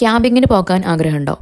ക്യാമ്പിങ്ങിന് പോകാൻ ആഗ്രഹമുണ്ടോ?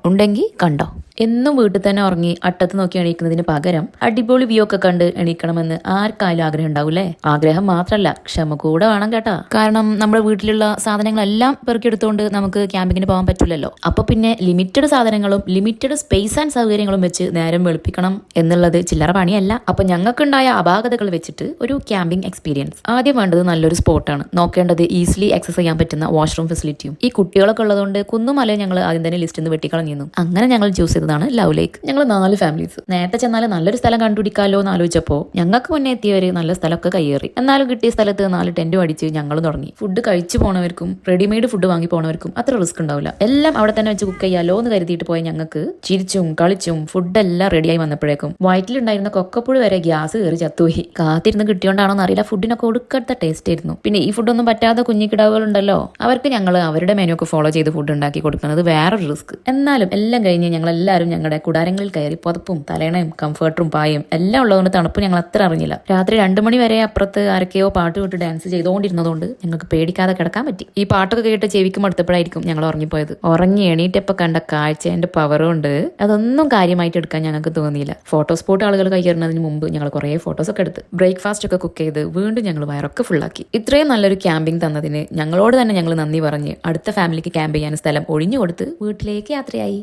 ഉണ്ടെങ്കിൽ കണ്ടോ. എന്നും വീട്ടിൽ തന്നെ ഉറങ്ങി അട്ടത്ത് നോക്കി എണീക്കുന്നതിന് പകരം അടിപൊളി വ്യൂ ഒക്കെ കണ്ട് എണീക്കണമെന്ന് ആർക്കായാലും ആഗ്രഹം ഉണ്ടാവൂലേ? ആഗ്രഹം മാത്രല്ല, ക്ഷമ കൂടെ വേണം കേട്ടാ. കാരണം നമ്മുടെ വീട്ടിലുള്ള സാധനങ്ങളെല്ലാം പെറുക്കിയെടുത്തുകൊണ്ട് നമുക്ക് ക്യാമ്പിങ്ങിന് പോകാൻ പറ്റില്ലല്ലോ. അപ്പൊ പിന്നെ ലിമിറ്റഡ് സാധനങ്ങളും ലിമിറ്റഡ് സ്പേസ് ആൻഡ് സൗകര്യങ്ങളും വെച്ച് നേരം വെളുപ്പിക്കണം എന്നുള്ളത് ചില്ലറ പണിയല്ല. അപ്പൊ ഞങ്ങൾക്കുണ്ടായ അപാകതകൾ വെച്ചിട്ട് ഒരു ക്യാമ്പിംഗ് എക്സ്പീരിയൻസ്. ആദ്യം വേണ്ടത് നല്ലൊരു സ്പോട്ടാണ്. നോക്കേണ്ടത് ഈസിലി ആക്സസ് ചെയ്യാൻ പറ്റുന്ന വാഷ്റൂം ഫെസിലിറ്റിയും. ഈ കുട്ടികളൊക്കെ ഉള്ളതുകൊണ്ട് കുന്നുമല ഞങ്ങൾ ആദ്യം തന്നെ ലിസ്റ്റിൽ നിന്ന് വെട്ടിക്കളഞ്ഞിരുന്നു. അങ്ങനെ ഞങ്ങൾ ചൂസ് ചെയ്തതാണ് ലവ് ലേക്ക്. ഞങ്ങൾ 4 ഫാമിലീസ്. നേരത്തെ ചെന്നാൽ നല്ലൊരു സ്ഥലം കണ്ടുപിടിക്കാമല്ലോ എന്ന് ആലോചിച്ചപ്പോ ഞങ്ങൾക്ക് മുന്നേ എത്തിയവര് നല്ല സ്ഥലമൊക്കെ കയ്യേറി. എന്നാലും കിട്ടിയ സ്ഥലത്ത് 4 ടെന്റും അടിച്ച് ഞങ്ങളും തുടങ്ങി. ഫുഡ് കഴിച്ചു പോണവർക്കും റെഡിമെയ്ഡ് ഫുഡ് വാങ്ങി പോണവർക്കും അത്ര റിസ്ക് ഉണ്ടാവില്ല. എല്ലാം അവിടെ തന്നെ വെച്ച് കുക്ക് ചെയ്യാലോ എന്ന് കരുതിയിട്ട് പോയ ഞങ്ങൾക്ക് ചിരിച്ചും കളിച്ചും ഫുഡെല്ലാം റെഡിയായി വന്നപ്പോഴേക്കും വയറ്റിലുണ്ടായിരുന്ന കൊക്കപ്പുഴി വരെ ഗ്യാസ് കയറി ചത്തുപോയി. കാത്തിരുന്ന് കിട്ടിയോണ്ടാണോ എന്നറിയില്ല, ഫുഡിനൊക്കെ ഒടുക്കടുത്ത ടേസ്റ്റ് ആയിരുന്നു. പിന്നെ ഈ ഫുഡൊന്നും പറ്റാതെ കുഞ്ഞിക്കിടാവുകളുണ്ടല്ലോ, അവർക്ക് ഞങ്ങൾ അവരുടെ മെനു ഒക്കെ ഫോളോ ചെയ്ത് ഫുഡ് ഉണ്ടാക്കി കൊടുക്കുന്നത് വേറൊരു റിസ്ക്. എന്നാലും എല്ലാം കഴിഞ്ഞ് ഞങ്ങൾ എല്ലാവരും ഞങ്ങളുടെ കുടാരങ്ങളിൽ കയറി പുതപ്പും തലേണയും കംഫർട്ടറും പായും എല്ലാം ഉള്ളതുകൊണ്ട് തണുപ്പ് ഞങ്ങൾ അത്ര അറിഞ്ഞില്ല. രാത്രി 2 മണി വരെ അപ്പുറത്ത് ആരൊക്കെയോ പാട്ട് കേട്ട് ഡാൻസ് ചെയ്തുകൊണ്ടിരുന്നതുകൊണ്ട് ഞങ്ങൾക്ക് പേടിക്കാതെ കിടക്കാൻ പറ്റി. ഈ പാട്ടൊക്കെ കേട്ട് ചെവിക്കും അടുത്തപ്പോഴായിരിക്കും ഞങ്ങൾ ഉറങ്ങിപ്പോയത്. ഉറങ്ങി എണീറ്റപ്പോൾ കണ്ട കാഴ്ചേന്റെ പവർ കൊണ്ട് അതൊന്നും കാര്യമായിട്ട് എടുക്കാൻ ഞങ്ങൾക്ക് തോന്നിയില്ല. ഫോട്ടോ സ്പോട്ട് ആളുകൾ കയറുന്നതിന് മുമ്പ് ഞങ്ങൾ കുറേ ഫോട്ടോസ് ഒക്കെ എടുത്ത് ബ്രേക്ക്ഫാസ്റ്റ് ഒക്കെ കുക്ക് ചെയ്ത് വീണ്ടും ഞങ്ങൾ വയറൊക്കെ ഫുള്ളാക്കി. ഇത്രയും നല്ലൊരു ക്യാമ്പിംഗ് തന്നതിന് ഞങ്ങളോട് തന്നെ ഞങ്ങൾ നന്ദി പറഞ്ഞ് അടുത്ത ഫാമിലിക്ക് ക്യാമ്പ് ചെയ്യാൻ സ്ഥലം ഒഴിഞ്ഞു കൊടുത്ത് വീട്ടിലേക്ക് യാത്രയായി.